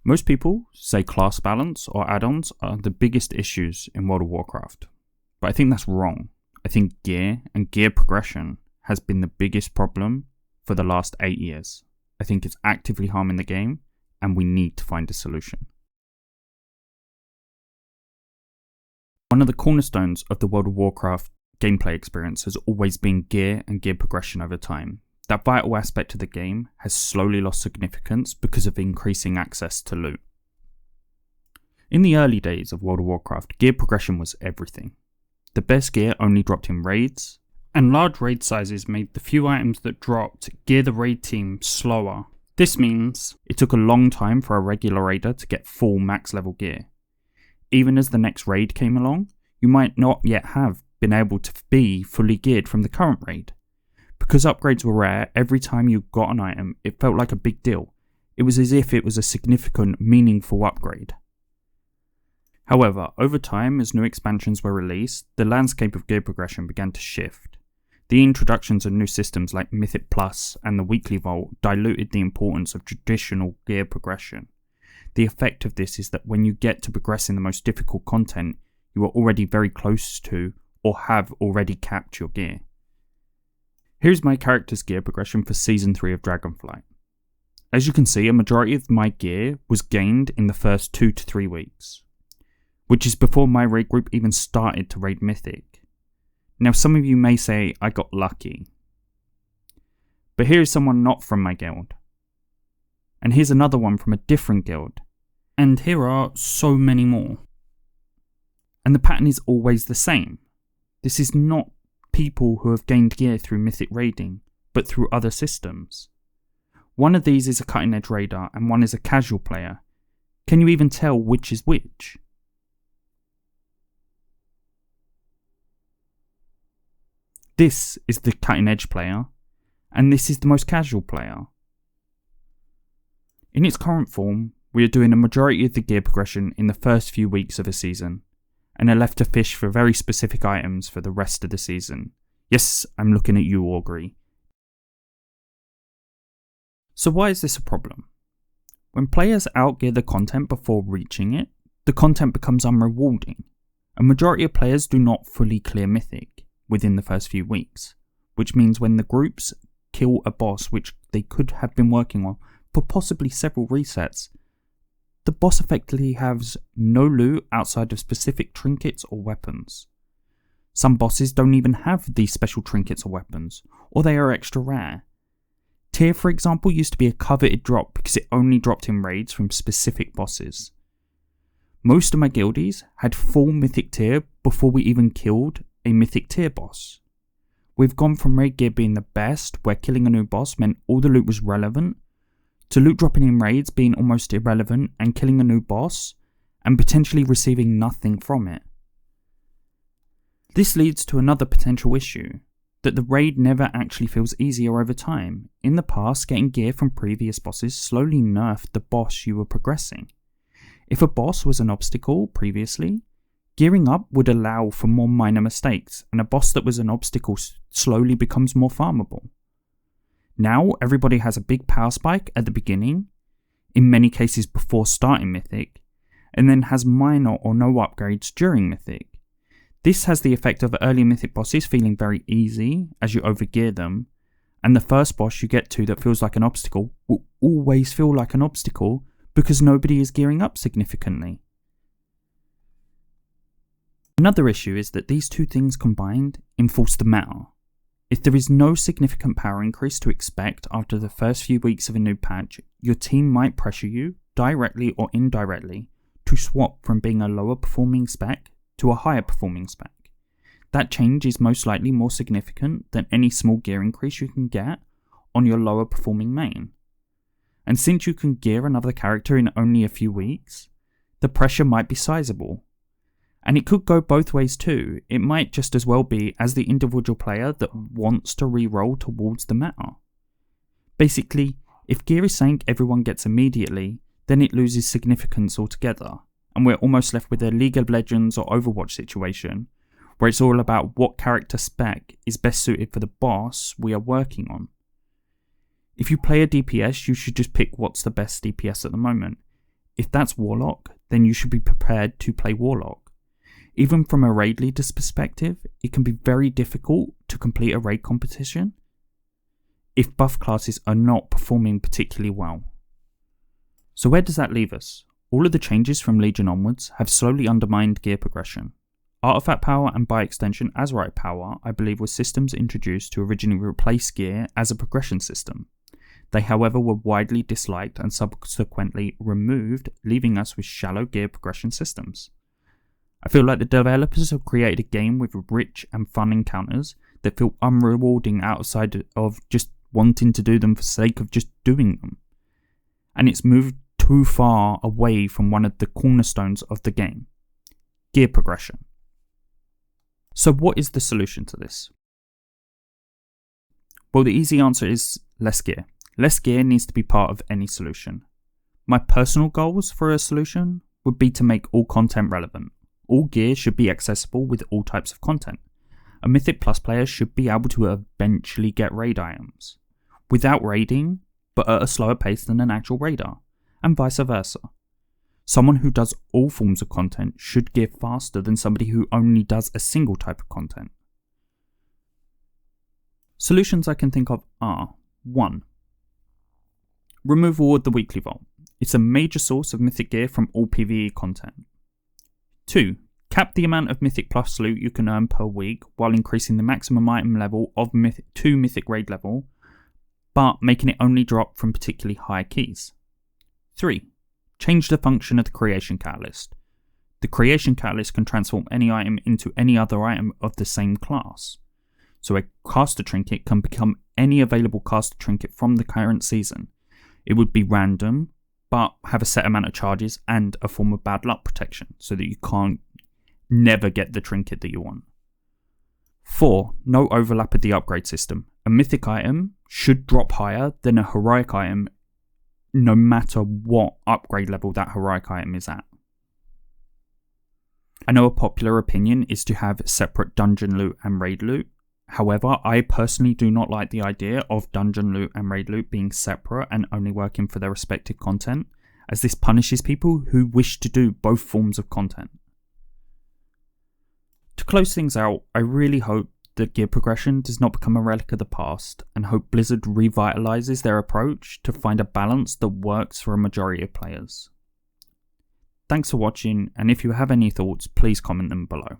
Most people say class balance or add-ons are the biggest issues in World of Warcraft, but I think that's wrong. I think gear and gear progression has been the biggest problem for the last 8 years. I think it's actively harming the game, and we need to find a solution. One of the cornerstones of the World of Warcraft gameplay experience has always been gear and gear progression over time. That vital aspect of the game has slowly lost significance because of increasing access to loot. In the early days of World of Warcraft, gear progression was everything. The best gear only dropped in raids, and large raid sizes made the few items that dropped gear the raid team slower. This means it took a long time for a regular raider to get full max level gear. Even as the next raid came along, you might not yet have been able to be fully geared from the current raid. Because upgrades were rare, every time you got an item, it felt like a big deal. It was as if it was a significant, meaningful upgrade. However, over time, as new expansions were released, the landscape of gear progression began to shift. The introductions of new systems like Mythic Plus and the Weekly Vault diluted the importance of traditional gear progression. The effect of this is that when you get to progress in the most difficult content, you are already very close to or have already capped your gear. Here's my character's gear progression for Season 3 of Dragonflight. As you can see, a majority of my gear was gained in the first 2 to 3 weeks, which is before my raid group even started to raid Mythic. Now some of you may say I got lucky, but here's someone not from my guild, and here's another one from a different guild, and here are so many more. And the pattern is always the same. This is not people who have gained gear through Mythic raiding, but through other systems. One of these is a cutting edge raider and one is a casual player. Can you even tell which is which? This is the cutting edge player, and this is the most casual player. In its current form, we are doing a majority of the gear progression in the first few weeks of a season, and are left to fish for very specific items for the rest of the season. Yes, I'm looking at you, Augury. So why is this a problem? When players outgear the content before reaching it, the content becomes unrewarding. A majority of players do not fully clear Mythic within the first few weeks, which means when the groups kill a boss which they could have been working on for possibly several resets, the boss effectively has no loot outside of specific trinkets or weapons. Some bosses don't even have these special trinkets or weapons, or they are extra rare. Tier, for example, used to be a coveted drop because it only dropped in raids from specific bosses. Most of my guildies had full Mythic tier before we even killed a Mythic tier boss. We've gone from raid gear being the best, where killing a new boss meant all the loot was relevant, to loot dropping in raids being almost irrelevant and killing a new boss and potentially receiving nothing from it. This leads to another potential issue, that the raid never actually feels easier over time. In the past, getting gear from previous bosses slowly nerfed the boss you were progressing. If a boss was an obstacle previously, gearing up would allow for more minor mistakes, and a boss that was an obstacle slowly becomes more farmable. Now, everybody has a big power spike at the beginning, in many cases before starting Mythic, and then has minor or no upgrades during Mythic. This has the effect of early Mythic bosses feeling very easy as you overgear them, and the first boss you get to that feels like an obstacle will always feel like an obstacle because nobody is gearing up significantly. Another issue is that these two things combined enforce the meta. If there is no significant power increase to expect after the first few weeks of a new patch, your team might pressure you, directly or indirectly, to swap from being a lower performing spec to a higher performing spec. That change is most likely more significant than any small gear increase you can get on your lower performing main. And since you can gear another character in only a few weeks, the pressure might be sizable. And it could go both ways too. It might just as well be as the individual player that wants to re-roll towards the meta. Basically, if gear is something everyone gets immediately, then it loses significance altogether, and we're almost left with a League of Legends or Overwatch situation, where it's all about what character spec is best suited for the boss we are working on. If you play a DPS, you should just pick what's the best DPS at the moment. If that's Warlock, then you should be prepared to play Warlock. Even from a raid leader's perspective, it can be very difficult to complete a raid competition if buff classes are not performing particularly well. So where does that leave us? All of the changes from Legion onwards have slowly undermined gear progression. Artifact power and by extension Azerite power, I believe, were systems introduced to originally replace gear as a progression system. They however were widely disliked and subsequently removed, leaving us with shallow gear progression systems. I feel like the developers have created a game with rich and fun encounters that feel unrewarding outside of just wanting to do them for the sake of just doing them. And it's moved too far away from one of the cornerstones of the game: gear progression. So what is the solution to this? Well, the easy answer is less gear. Less gear needs to be part of any solution. My personal goals for a solution would be to make all content relevant. All gear should be accessible with all types of content. A Mythic Plus player should be able to eventually get raid items, without raiding, but at a slower pace than an actual raider, and vice versa. Someone who does all forms of content should gear faster than somebody who only does a single type of content. Solutions I can think of are: 1. Removal of the weekly vault. It's a major source of mythic gear from all PvE content. 2. Cap the amount of Mythic Plus loot you can earn per week while increasing the maximum item level of to Mythic Raid level, but making it only drop from particularly high keys. 3. Change the function of the Creation Catalyst. The Creation Catalyst can transform any item into any other item of the same class. So a caster trinket can become any available caster trinket from the current season. It would be random, but have a set amount of charges and a form of bad luck protection, so that you can't never get the trinket that you want. 4. No overlap of the upgrade system. A mythic item should drop higher than a heroic item, no matter what upgrade level that heroic item is at. I know a popular opinion is to have separate dungeon loot and raid loot. However, I personally do not like the idea of dungeon loot and raid loot being separate and only working for their respective content, as this punishes people who wish to do both forms of content. To close things out, I really hope that gear progression does not become a relic of the past, and hope Blizzard revitalizes their approach to find a balance that works for a majority of players. Thanks for watching, and if you have any thoughts, please comment them below.